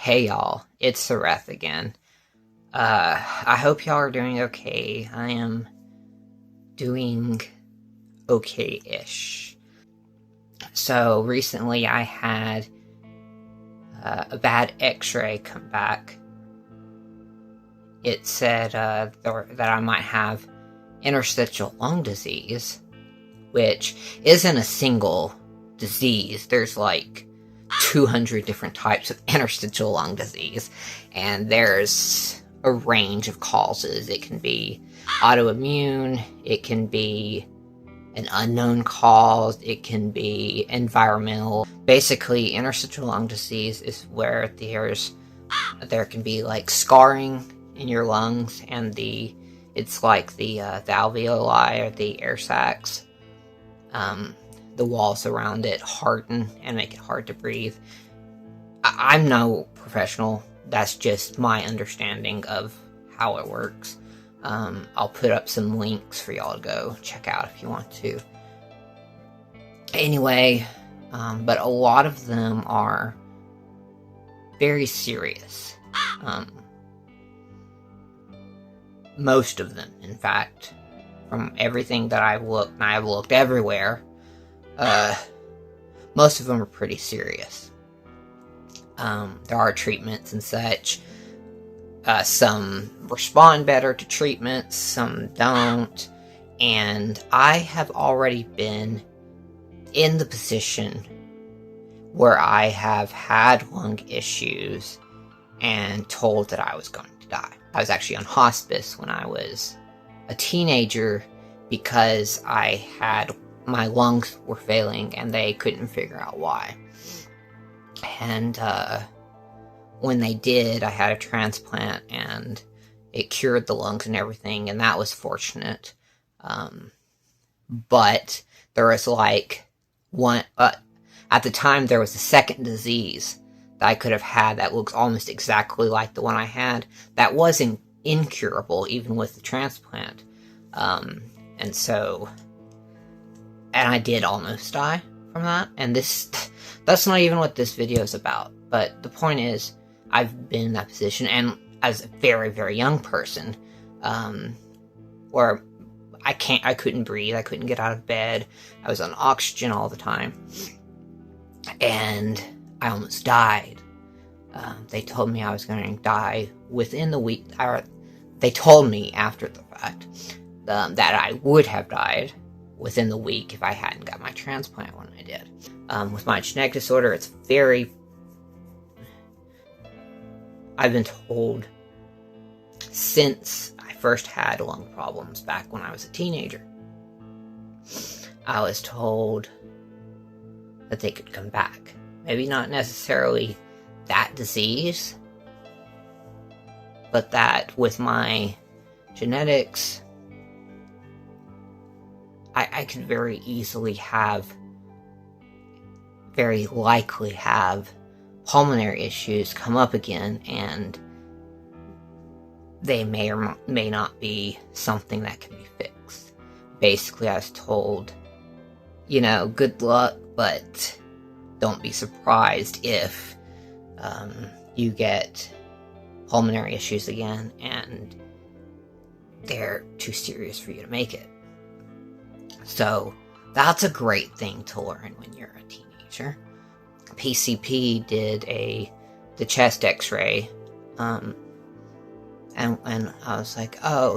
Hey y'all, it's Sahreth again. I hope y'all are doing okay. I am doing okay-ish. So recently I had a bad x-ray come back. It said that I might have interstitial lung disease, which isn't a single disease. There's like 200 different types of interstitial lung disease, and there's a range of causes. It can be autoimmune, it can be an unknown cause, it can be environmental. Basically, interstitial lung disease is where there can be like scarring in your lungs, and it's like the alveoli, or the air sacs. The walls around it harden and make it hard to breathe. I'm no professional. That's just my understanding of how it works. I'll put up some links for y'all to go check out if you want to. Anyway, but a lot of them are very serious. Most of them, in fact, from everything that I've looked, and I've looked everywhere, most of them are pretty serious. There are treatments and such. Some respond better to treatments, some don't. And I have already been in the position where I have had lung issues and told that I was going to die. I was actually on hospice when I was a teenager because my lungs were failing and they couldn't figure out why. And when they did, I had a transplant and it cured the lungs and everything, and that was fortunate. But there was like at the time there was a second disease that I could have had that looks almost exactly like the one I had that wasn't incurable even with the transplant. And I did almost die from that, and that's not even what this video is about. But the point is, I've been in that position, and as a very, very young person, where I couldn't breathe, I couldn't get out of bed, I was on oxygen all the time, and I almost died. They told me I was going to die within the week, or they told me after the fact that I would have died within the week if I hadn't got my transplant when I did. With my genetic disorder, I've been told since I first had lung problems back when I was a teenager, I was told that they could come back. Maybe not necessarily that disease, but that with my genetics, I could very likely have pulmonary issues come up again, and they may or may not be something that can be fixed. Basically, I was told, good luck, but don't be surprised if you get pulmonary issues again and they're too serious for you to make it. So that's a great thing to learn when you're a teenager. PCP did the chest x-ray, and I was like, I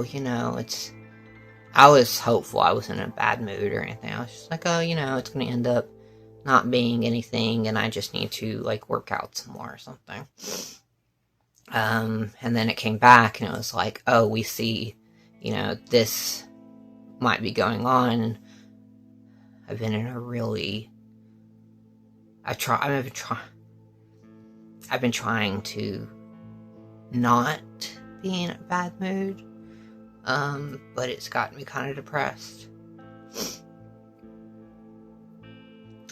was hopeful. I wasn't in a bad mood or anything. I was just like, it's going to end up not being anything, and I just need to work out some more or something. And then it came back and it was like, oh, we see, this might be going on. And I've been in a really, I've been trying to not be in a bad mood, but it's gotten me kind of depressed.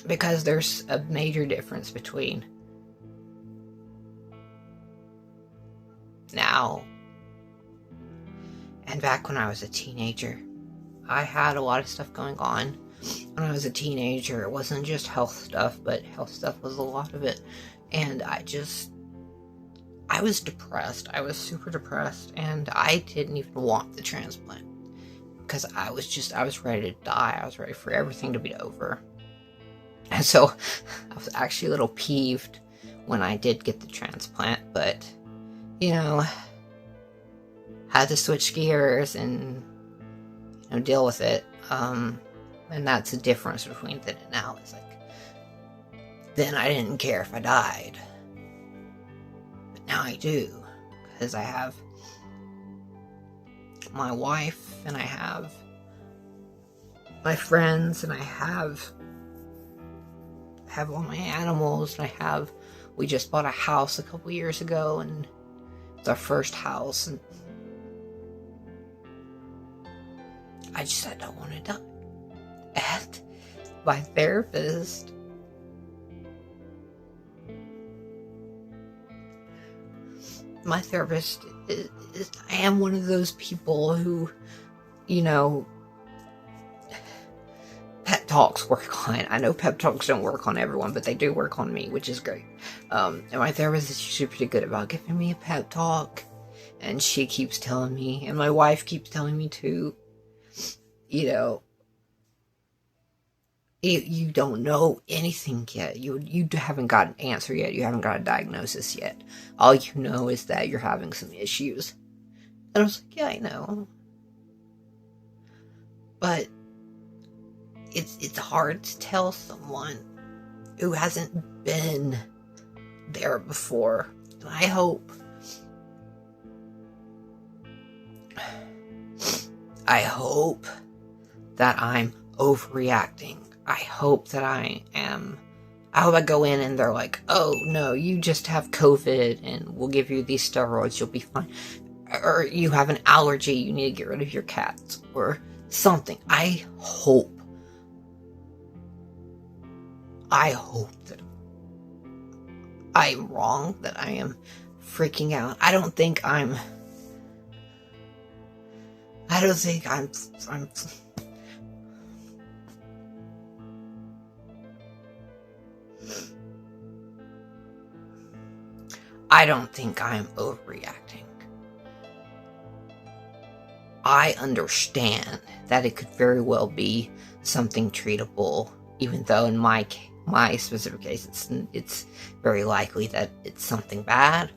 Because there's a major difference between now and back when I was a teenager. I had a lot of stuff going on when I was a teenager. It wasn't just health stuff, but health stuff was a lot of it. And I just I was depressed. I was super depressed, and I didn't even want the transplant because I was ready to die. I was ready for everything to be over. And so I was actually a little peeved when I did get the transplant, but, had to switch gears and, deal with it. And that's the difference between then and now. It's like, then I didn't care if I died. But now I do. Because I have my wife, and I have my friends, and I have all my animals, and we just bought a house a couple years ago, and it's our first house, and I don't want to die. And my therapist is I am one of those people who, pep talks work on. I know pep talks don't work on everyone, but they do work on me, which is great. And my therapist is usually pretty good about giving me a pep talk, and she keeps telling me, and my wife keeps telling me too, you don't know anything yet. You haven't got an answer yet. You haven't got a diagnosis yet. All you know is that you're having some issues. And I was like, yeah, I know. But it's hard to tell someone who hasn't been there before. And I hope that I'm overreacting. I hope I go in and they're like, oh no, you just have COVID and we'll give you these steroids, you'll be fine. Or you have an allergy, you need to get rid of your cats, or something. I hope that I'm wrong, that I am freaking out. I don't think I'm overreacting. I understand that it could very well be something treatable, even though in my specific case, it's very likely that it's something bad.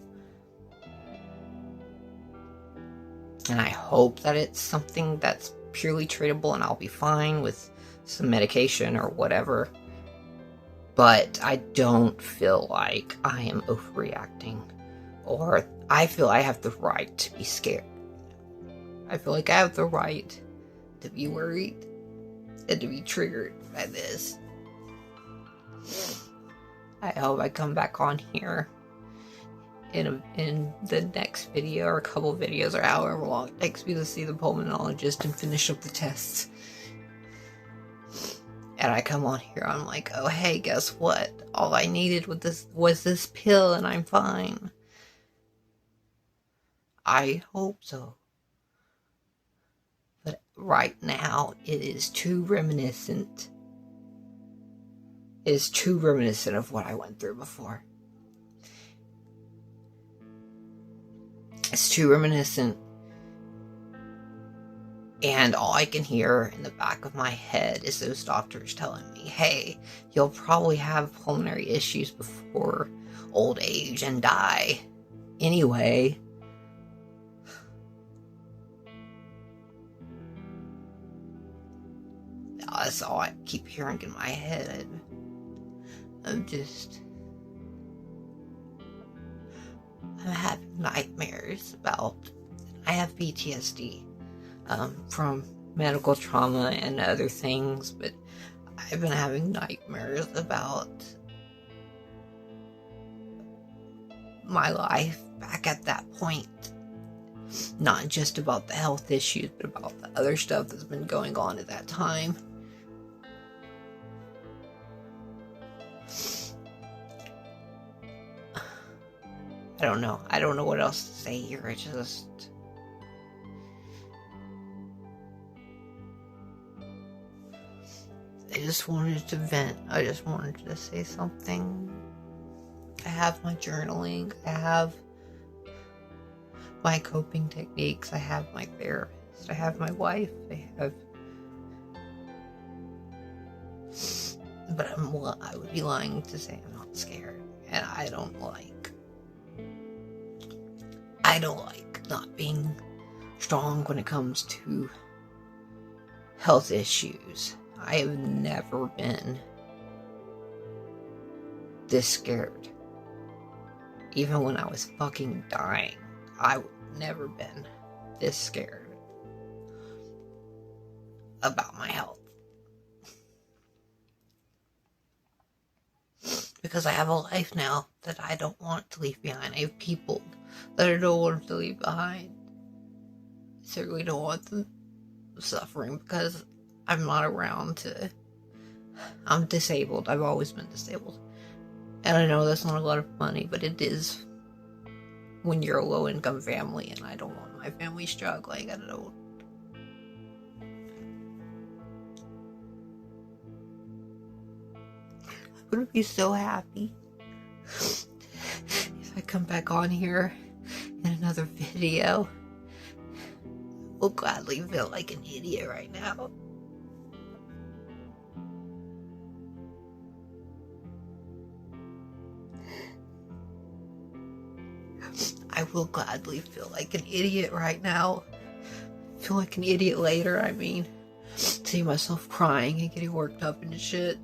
And I hope that it's something that's purely treatable and I'll be fine with some medication or whatever. But I don't feel like I am overreacting, or I feel I have the right to be scared. I feel like I have the right to be worried and to be triggered by this. I hope I come back on here in the next video, or a couple videos, or however long it takes me to see the pulmonologist and finish up the tests. And I come on here, I'm like, oh hey, guess what? All I needed was this pill and I'm fine. I hope so. But right now, it is too reminiscent. It is too reminiscent of what I went through before. It's too reminiscent. And all I can hear in the back of my head is those doctors telling me, hey, you'll probably have pulmonary issues before old age and die anyway. That's all I keep hearing in my head. I'm having nightmares about, I have PTSD. From medical trauma and other things, but I've been having nightmares about my life back at that point. Not just about the health issues, but about the other stuff that's been going on at that time. I don't know what else to say here. I just wanted to vent. I just wanted to say something. I have my journaling. I have my coping techniques. I have my therapist. I have my wife. But I would be lying to say I'm not scared. And I don't like not being strong when it comes to health issues. I have never been this scared. Even when I was fucking dying, I've never been this scared about my health. Because I have a life now that I don't want to leave behind. I have people that I don't want to leave behind. I certainly don't want them suffering because I'm not around to... I'm disabled. I've always been disabled. And I know that's not a lot of money, but it is when you're a low-income family, and I don't want my family struggling. I don't... I'm gonna be so happy if I come back on here in another video. I will gladly feel like an idiot right now. I will gladly feel like an idiot right now. Feel like an idiot later, I mean. See myself crying and getting worked up and shit.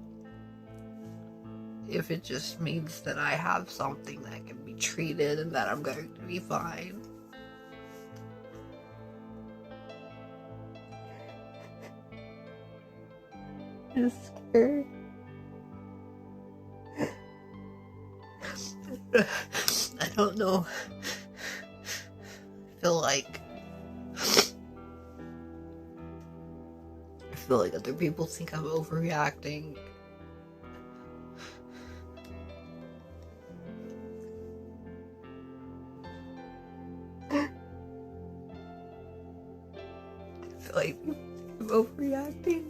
If it just means that I have something that can be treated and that I'm going to be fine. I'm scared. I don't know. I feel like other people think I'm overreacting. I feel like people think I'm overreacting.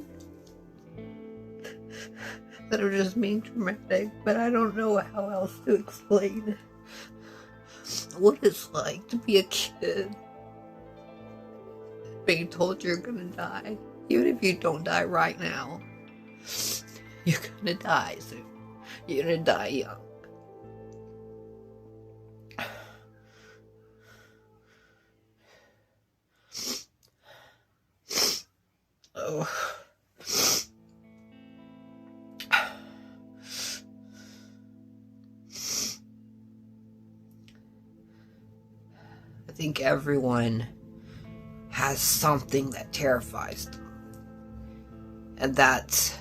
That I'm just being dramatic, but I don't know how else to explain what it's like to be a kid being told you're gonna die. Even if you don't die right now, you're gonna die soon. You're gonna die young. Oh. I think everyone has something that terrifies them. And that's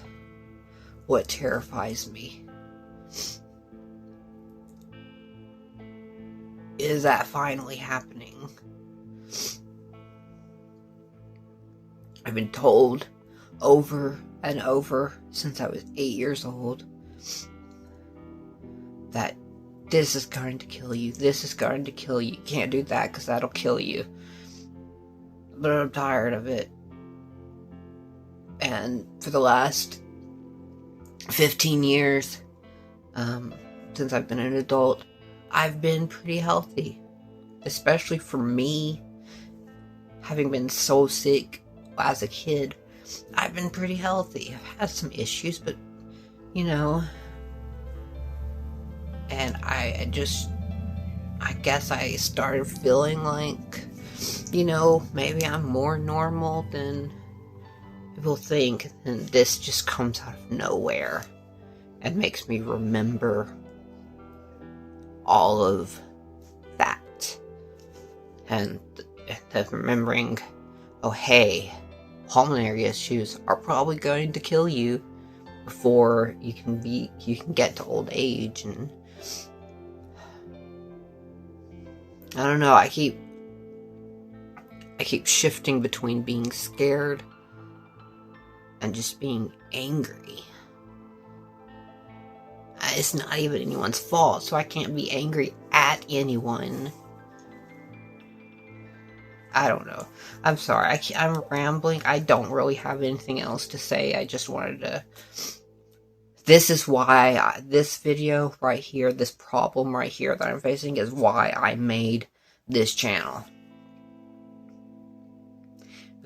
what terrifies me. Is that finally happening? I've been told over and over since I was 8 years old that this is going to kill you. This is going to kill you. You can't do that because that'll kill you. But I'm tired of it. And for the last 15 years, since I've been an adult, I've been pretty healthy. Especially for me, having been so sick as a kid, I've been pretty healthy. I've had some issues, but, you know... And I guess I started feeling like, you know, maybe I'm more normal than people think. And this just comes out of nowhere and makes me remember all of that. And remembering, oh hey, pulmonary issues are probably going to kill you before you can get to old age. And I don't know, I keep shifting between being scared and just being angry. It's not even anyone's fault, so I can't be angry at anyone. I don't know. I'm sorry, I'm rambling. I don't really have anything else to say. I just wanted to... This is why this video right here, this problem right here that I'm facing is why I made this channel.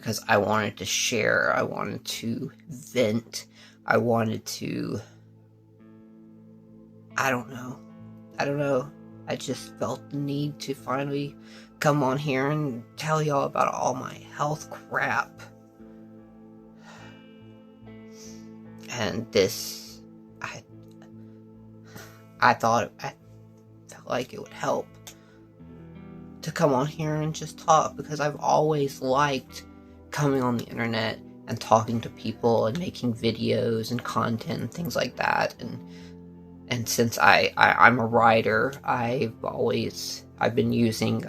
because I wanted to share, I wanted to vent, I wanted to, I don't know, I just felt the need to finally come on here and tell y'all about all my health crap. And this, I felt like it would help to come on here and just talk, because I've always liked coming on the internet and talking to people and making videos and content and things like that. And since I'm a writer, I've been using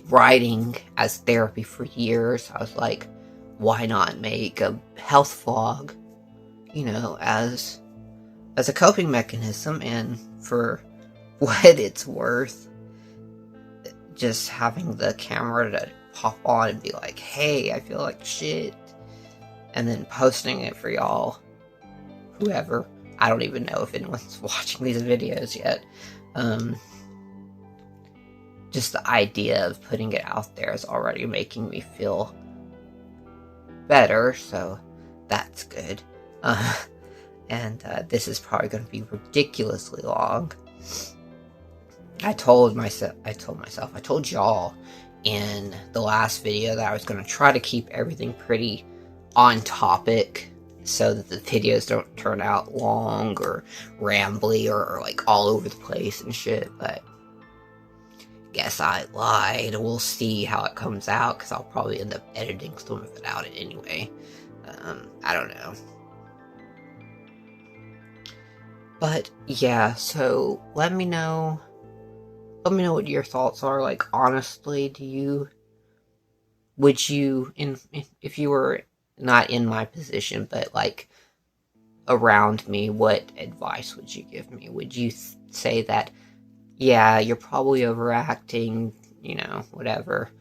writing as therapy for years. I was like, why not make a health vlog, as a coping mechanism? And for what it's worth, just having the camera to pop on and be like, hey, I feel like shit, and then posting it for y'all, whoever. I don't even know if anyone's watching these videos yet. Just the idea of putting it out there is already making me feel better, so that's good. And this is probably going to be ridiculously long. I told y'all in the last video that I was going to try to keep everything pretty on topic, so that the videos don't turn out long or rambly or like all over the place and shit, but guess I lied. We'll see how it comes out, because I'll probably end up editing some of it out anyway. I don't know. But yeah, so let me know what your thoughts are. Like, honestly, would you, if you were not in my position, but like around me, what advice would you give me? Would you say that, yeah, you're probably overacting, whatever,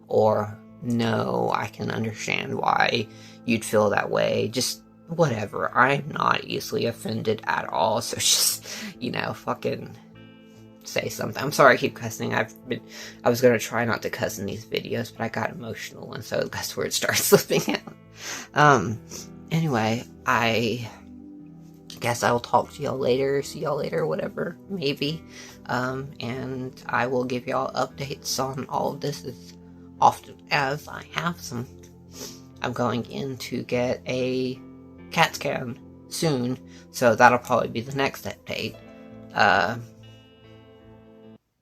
or no, I can understand why you'd feel that way, just whatever. I'm not easily offended at all, so just, fucking say something. I'm sorry I keep cussing. I was gonna try not to cuss in these videos, but I got emotional, and so that's where it starts slipping out. Anyway, I guess I will talk to y'all later, see y'all later, whatever, maybe. And I will give y'all updates on all of this as often as I have some. I'm going in to get a CAT scan soon, so that'll probably be the next update.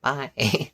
Bye.